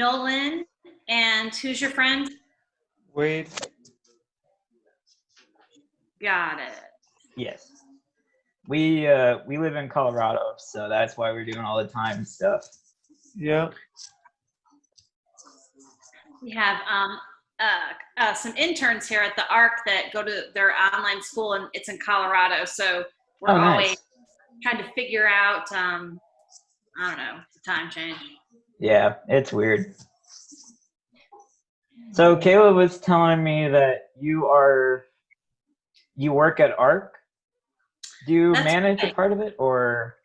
Nolan, and who's your friend? Wade. Got it. Yes. We live in Colorado, so that's why we're doing all the time stuff. Yeah. We have some interns here at the ARC that go to their online school, and it's in Colorado. So we're always trying to figure out, I don't know, the time change. Yeah, it's weird. So Kayla was telling me that you work at ARC. Do you manage a part of it, or?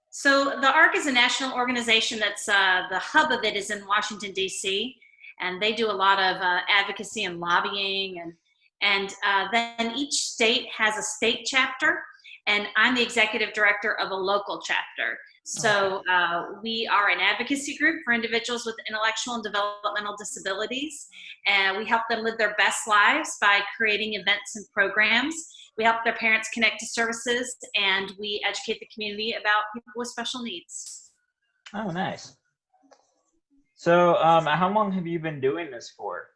So the ARC is a national organization that's the hub of it is in Washington, D.C., and they do a lot of advocacy and lobbying, and then each state has a state chapter, and I'm the executive director of a local chapter. So we are an advocacy group for individuals with intellectual and developmental disabilities, and we help them live their best lives by creating events and programs. We help their parents connect to services, and we educate the community about people with special needs. Oh, nice. So how long have you been doing this for?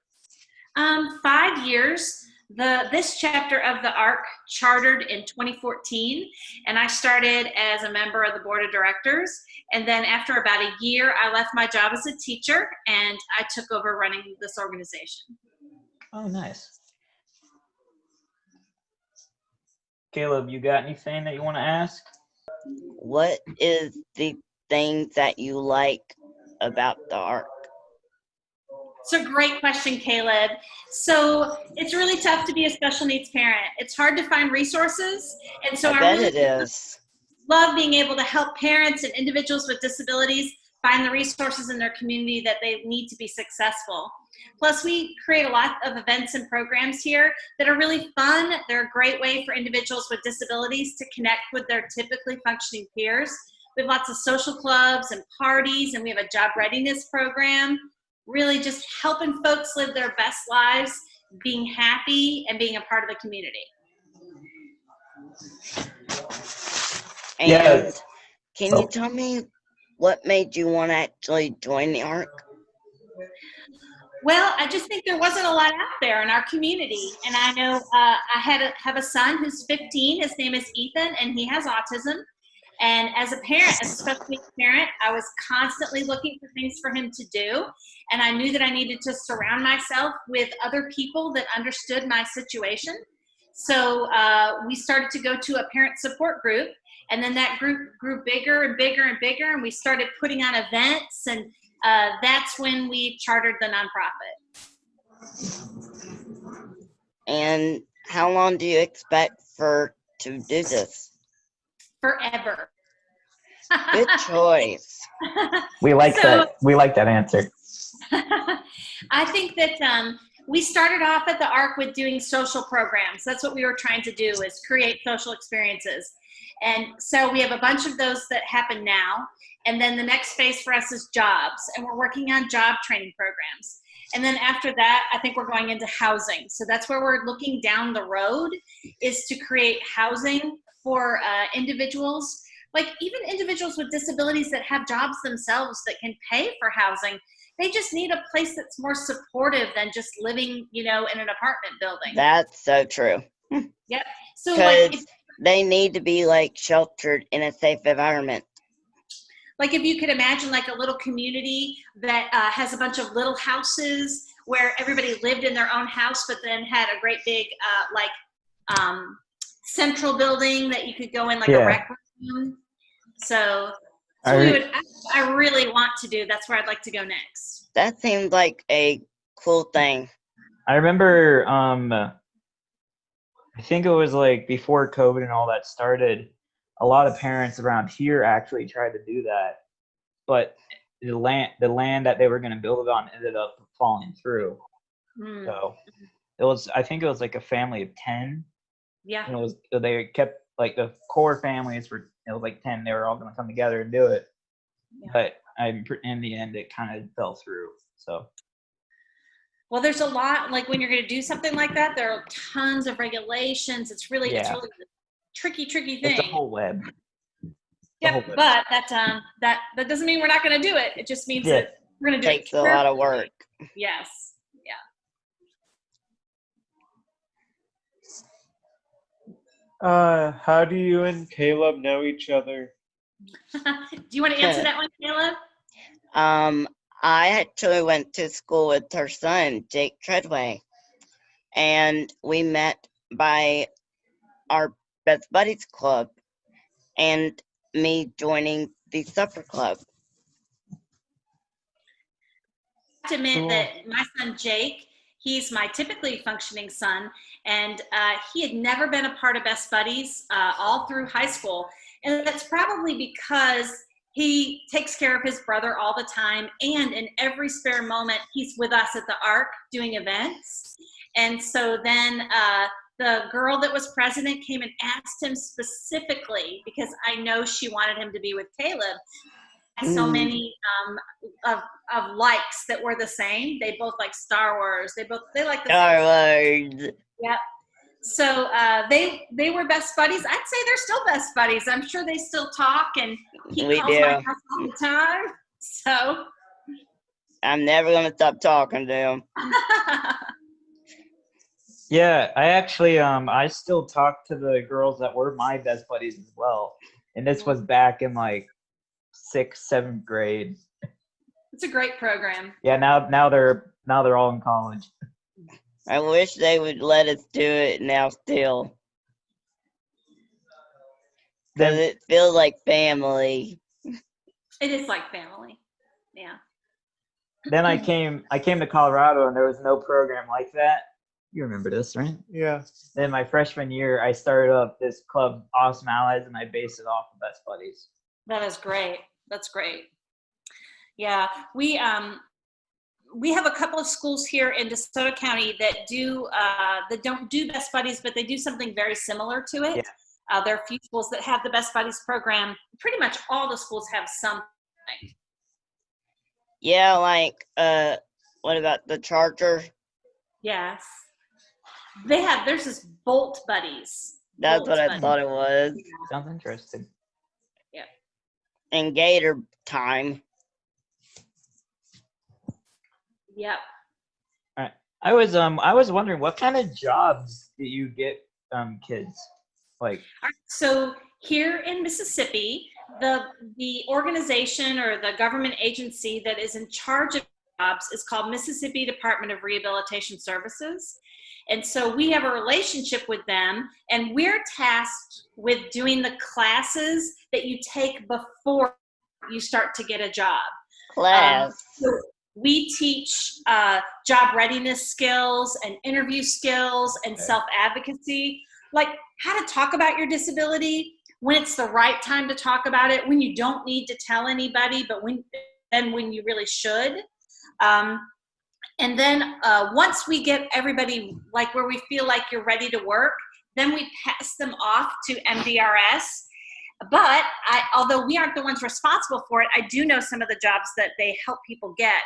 5 years. This chapter of the ARC chartered in 2014, and I started as a member of the board of directors. And then after about a year, I left my job as a teacher, and I took over running this organization. Oh, nice. Caleb, you got anything that you want to ask? What is the thing that you like about the ARC? It's a great question, Caleb. So it's really tough to be a special needs parent. It's hard to find resources. And so I bet really it is. Love being able to help parents and individuals with disabilities find the resources in their community that they need to be successful. Plus, we create a lot of events and programs here that are really fun. They're a great way for individuals with disabilities to connect with their typically functioning peers. We have lots of social clubs and parties, and we have a job readiness program. Really just helping folks live their best lives, being happy, and being a part of the community. And can you tell me what made you want to actually join the ARC? Well, I just think there wasn't a lot out there in our community. And I know I have a son who's 15. His name is Ethan, and he has autism. And as a parent, as a special needs parent, I was constantly looking for things for him to do. And I knew that I needed to surround myself with other people that understood my situation. So we started to go to a parent support group. And then that group grew bigger and bigger and bigger. And we started putting on events. And that's when we chartered the nonprofit. And how long do you expect to do this? Forever. Good choice. We like that. We like that answer. I think that we started off at the ARC with doing social programs. That's what we were trying to do, is create social experiences. And so we have a bunch of those that happen now. And then the next phase for us is jobs. And we're working on job training programs. And then after that, I think we're going into housing. So that's where we're looking down the road, is to create housing for individuals, like even individuals with disabilities that have jobs themselves that can pay for housing. They just need a place that's more supportive than just living, in an apartment building. That's so true. Yep. So they need to be sheltered in a safe environment. Like if you could imagine like a little community that has a bunch of little houses where everybody lived in their own house, but then had a great big central building that you could go in, like a rec room. So I really want to do. That's where I'd like to go next. That seems like a cool thing. I remember, I think it was like before COVID and all that started, a lot of parents around here actually tried to do that, but the land that they were going to build it on ended up falling through. So I think it was like a family of 10. Yeah. And they kept, like, the core families were, it was like 10. They were all going to come together and do it. Yeah. But in the end, it kind of fell through. So. Well, there's a lot, like when you're going to do something like that, there are tons of regulations. It's really a tricky thing. It's a whole web. Yep, but that doesn't mean we're not going to do it. It just means that We're going to do it takes a lot of carefully. work. Yes. How do you and Caleb know each other? Do you want to answer that one, Caleb? I actually went to school with her son, Jake Treadway, and we met by our Best Buddies Club and me joining the supper club. I have to admit Cool. that my son Jake, he's my typically functioning son, and he had never been a part of Best Buddies all through high school. And that's probably because he takes care of his brother all the time, and in every spare moment, he's with us at the Ark doing events. And so then the girl that was president came and asked him specifically, because I know she wanted him to be with Caleb, so many of likes that were the same. They both like Star Wars. They like the Star same. Wars. Yep. So they were best buddies. I'd say they're still best buddies. I'm sure they still talk, and he We calls do. my house all the time. So I'm never gonna stop talking to him. Yeah, I actually I still talk to the girls that were my best buddies as well. And this was back in like 6th, 7th grade. It's a great program. Yeah, now they're all in college. I wish they would let us do it now still. Because Then it feels like family. It is like family. Yeah. then I came to Colorado and there was no program like that. You remember this, right? Yeah. Then my freshman year, I started up this club, Awesome Allies, and I based it off of Best Buddies. That is great. That's great. Yeah, we have a couple of schools here in DeSoto County that don't do Best Buddies, but they do something very similar to it. Yeah. There are a few schools that have the Best Buddies program. Pretty much all the schools have something. Yeah, like, what about the Charger? Yes. There's this Bolt Buddies. That's Bolt what I Buddies. thought it was. Sounds interesting. And Gator Time. Yep. I was wondering what kind of jobs do you get kids like? All right, so here in Mississippi, the organization or the government agency that is in charge of jobs is called Mississippi Department of Rehabilitation Services. And so we have a relationship with them, and we're tasked with doing the classes that you take before you start to get a job. Class. So we teach job readiness skills and interview skills and self-advocacy, like how to talk about your disability, when it's the right time to talk about it, when you don't need to tell anybody, but when you really should. And then once we get everybody like where we feel like you're ready to work, then we pass them off to MDRS. But although we aren't the ones responsible for it, I do know some of the jobs that they help people get.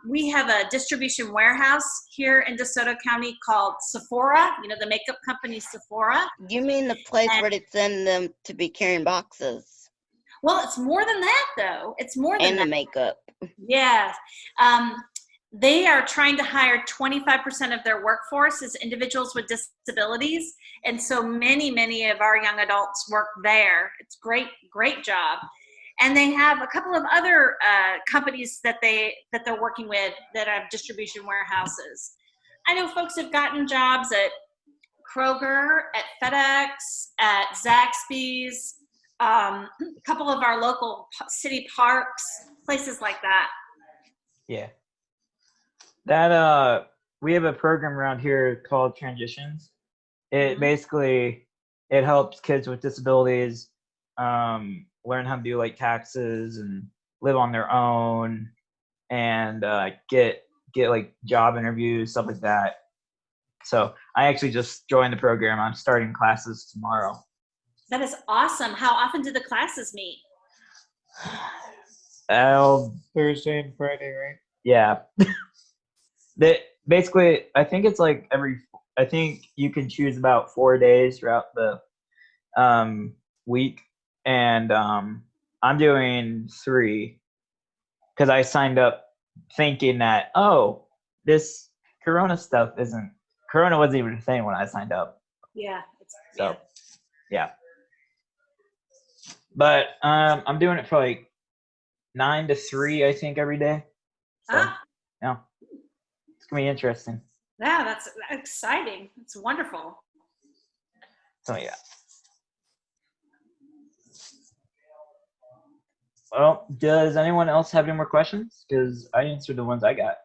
We have a distribution warehouse here in DeSoto County called Sephora, the makeup company Sephora. You mean the place where they send them to be carrying boxes? Well, it's more than that, though. It's more than that. And the makeup. Yeah. They are trying to hire 25% of their workforce as individuals with disabilities. And so many of our young adults work there. It's great job. And they have a couple of other companies that they're working with that have distribution warehouses. I know folks have gotten jobs at Kroger, at FedEx, at Zaxby's, a couple of our local city parks, places like that. Yeah. That we have a program around here called Transitions. It basically helps kids with disabilities learn how to do like taxes and live on their own and get like job interviews, stuff like that. So I actually just joined the program. I'm starting classes tomorrow. That is awesome. How often do the classes meet? Thursday and Friday, right? Yeah. Basically, I think it's like I think you can choose about 4 days throughout the week, and I'm doing 3. because I signed up thinking that, oh, this Corona stuff isn't, Corona wasn't even a thing when I signed up. Yeah. So, yeah. But I'm doing it for like 9 to 3, I think, every day. So, yeah, it's gonna be interesting. Yeah, that's exciting. It's wonderful. So, yeah. Well, does anyone else have any more questions? Because I answered the ones I got.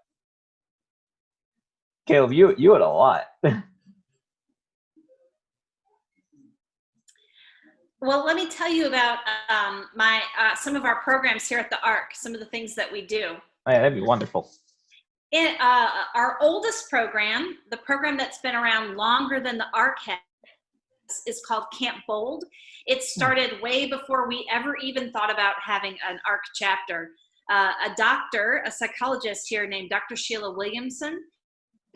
Caleb, you had a lot. Well, let me tell you about some of our programs here at the ARC, some of the things that we do. Oh, yeah, that'd be wonderful. In our oldest program, the program that's been around longer than the ARC has, is called Camp Bold. It started way before we ever even thought about having an ARC chapter. A psychologist here named Dr. Sheila Williamson,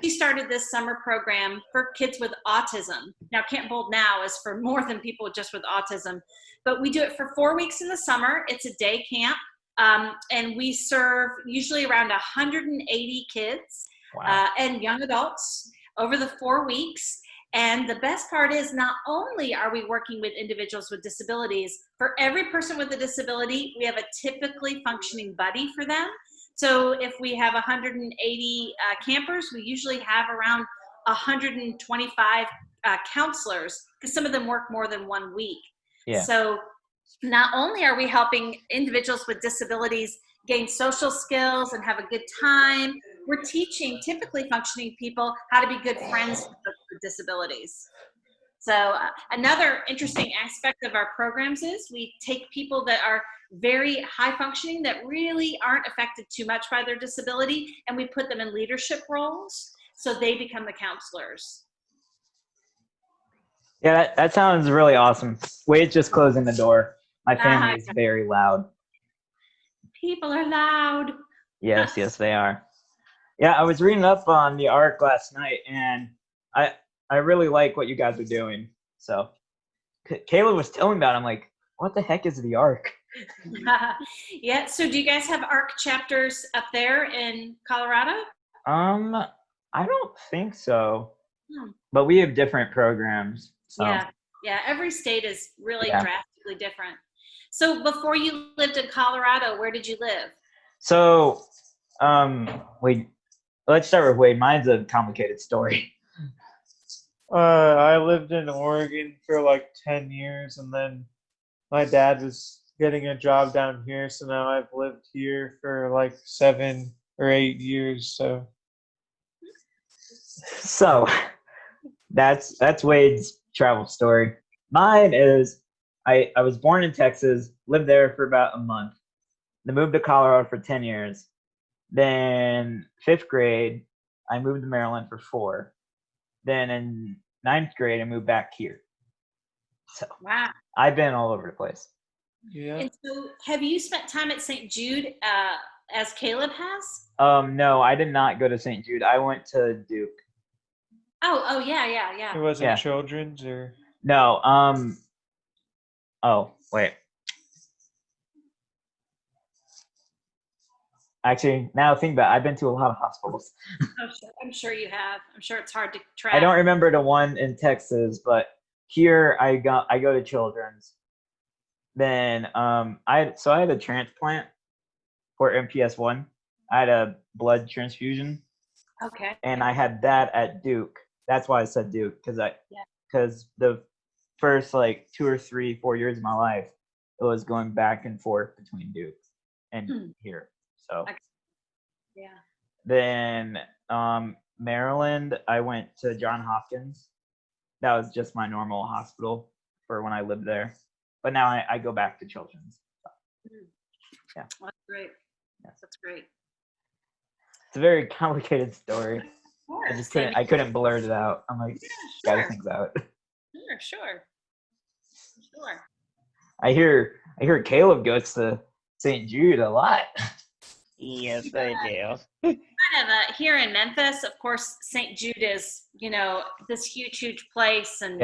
she started this summer program for kids with autism. Now, Camp Bold now is for more than people just with autism, but we do it for 4 weeks in the summer. It's a day camp, and we serve usually around 180 kids and young adults over the 4 weeks. And the best part is not only are we working with individuals with disabilities, for every person with a disability, we have a typically functioning buddy for them. So if we have 180 campers, we usually have around 125 counselors, because some of them work more than 1 week. Yeah. So not only are we helping individuals with disabilities gain social skills and have a good time, we're teaching typically functioning people how to be good friends with disabilities. So another interesting aspect of our programs is we take people that are very high functioning, that really aren't affected too much by their disability, and we put them in leadership roles so they become the counselors. Yeah, that sounds really awesome. Wade's just closing the door. My family is very loud. People are loud. Yes, they are. Yeah, I was reading up on the ARC last night, and I really like what you guys are doing. So Caleb was telling me about it. I'm like, what the heck is the ARC? Yeah, so do you guys have ARC chapters up there in Colorado? I don't think so. But we have different programs. So. Yeah, every state is really drastically different. So before you lived in Colorado, where did you live? So, let's start with Wade. Mine's a complicated story. I lived in Oregon for like 10 years, and then my dad was getting a job down here, so now I've lived here for like 7 or 8 years. So that's Wade's travel story. Mine is I was born in Texas, lived there for about a month, then moved to Colorado for 10 years. Then 5th grade, I moved to Maryland for 4. Then in 9th grade, I moved back here. So wow, I've been all over the place. Yeah. And so have you spent time at St. Jude as Caleb has? No, I did not go to St. Jude. I went to Duke. Oh yeah. It wasn't children's or? No, oh, wait. Actually, now think about it, I've been to a lot of hospitals. I'm sure you have. I'm sure it's hard to track. I don't remember the one in Texas, but here I go to Children's. Then I had a transplant for MPS 1. I had a blood transfusion. Okay. And I had that at Duke. That's why I said Duke, because the first like 2 or 3, 4 years of my life, it was going back and forth between Duke and here. So yeah. Then Maryland, I went to Johns Hopkins. That was just my normal hospital for when I lived there. But now I go back to Children's. So, yeah. Well, that's great. Yes. That's great. It's a very complicated story. Sure. I just couldn't blurt it out. I'm like, gotta think about it. Sure. I hear Caleb goes to St. Jude a lot. Yes, I do. Kind of here in Memphis, of course, St. Jude is, this huge place, and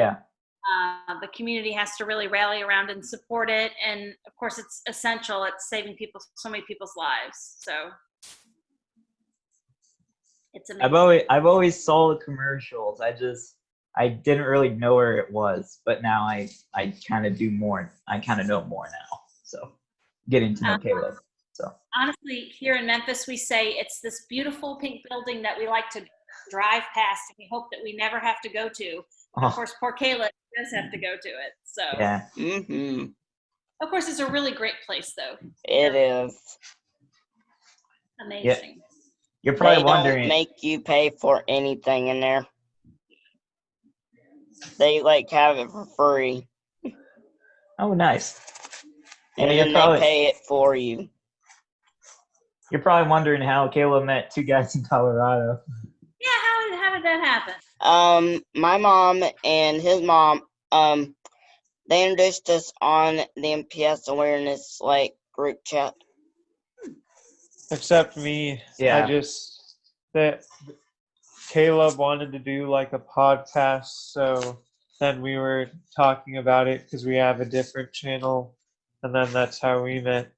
The community has to really rally around and support it. And of course, it's essential. It's saving so many people's lives. So it's amazing. I've always saw the commercials. I didn't really know where it was, but now I kind of do more. I kind of know more now. So getting to know Caleb. So honestly, here in Memphis, we say it's this beautiful pink building that we like to drive past, and we hope that we never have to go to. Of course, poor Caleb does have to go to it. So yeah. Mm-hmm. Of course, it's a really great place, though. It is. Amazing. You're probably They wondering. don't make you pay for anything in there. They like have it for free. Oh, nice. And Yeah, then they pay it for you. You're probably wondering how Caleb met two guys in Colorado. Yeah, how did that happen? My mom and his mom, they introduced us on the MPS awareness like group chat. Except me. Yeah. That Caleb wanted to do like a podcast, so then we were talking about it because we have a different channel, and then that's how we met.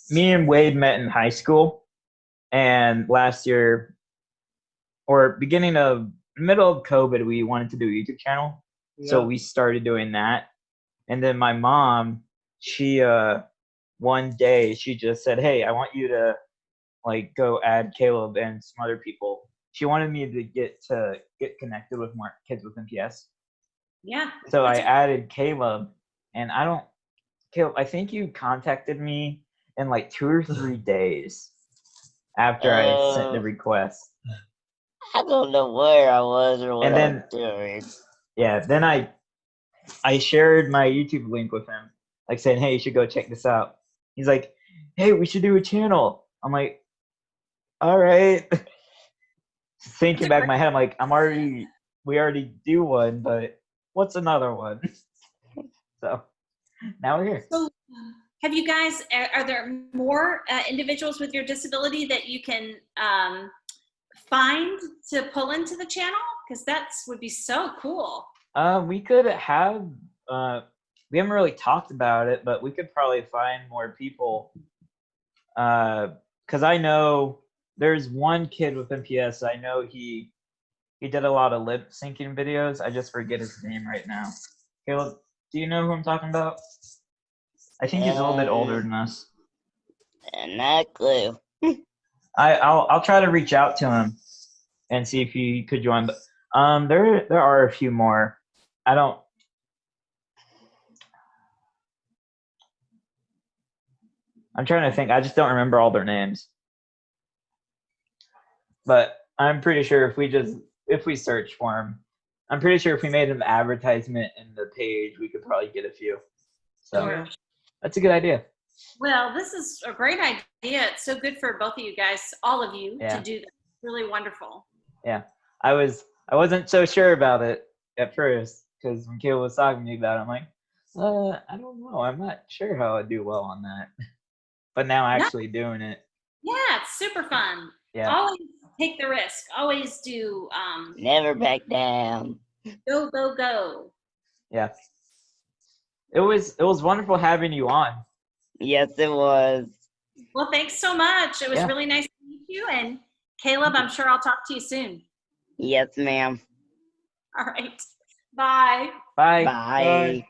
Me and Wade met in high school, and last year, or middle of COVID, we wanted to do a YouTube channel. Yeah. So we started doing that. And then my mom, she one day she just said, "Hey, I want you to like go add Caleb and some other people." She wanted me to get connected with more kids with MPS. Yeah. So I added Caleb, and Caleb, I think you contacted me in like 2 or 3 days after I sent the request. I don't know where I was or what And then, I was doing. Yeah, then I shared my YouTube link with him, like saying, "Hey, you should go check this out." He's like, "Hey, we should do a channel." I'm like, "All right." Thinking back in my head, I'm like, we already do one, but what's another one? So now we're here. So, have you guys? Are there more individuals with your disability that you can find to pull into the channel? Because that would be so cool. We could have. We haven't really talked about it, but we could probably find more people. Because I know there's one kid with MPS. I know he did a lot of lip syncing videos. I just forget his name right now. Caleb, do you know who I'm talking about? I think he's a little bit older than us. Not clue. I'll try to reach out to him and see if he could join. But there are a few more. I'm trying to think. I just don't remember all their names. But I'm pretty sure if we search for them, I'm pretty sure if we made an advertisement in the page, we could probably get a few. So Sure. That's a good idea. Well, this is a great idea. It's so good for both of you guys, all of you, to do that. Really wonderful. Yeah, I wasn't so sure about it at first because when Kayla was talking to me about it, I'm like, I don't know. I'm not sure how I'd do well on that. But now actually doing it. Yeah, it's super fun. Yeah. Always take the risk. Always do. Never back down. Go, go, go. Yeah. It was wonderful having you on. Yes, it was. Well, thanks so much. It was really nice to meet you. And Caleb, I'm sure I'll talk to you soon. Yes, ma'am. All right. Bye. Bye. Bye.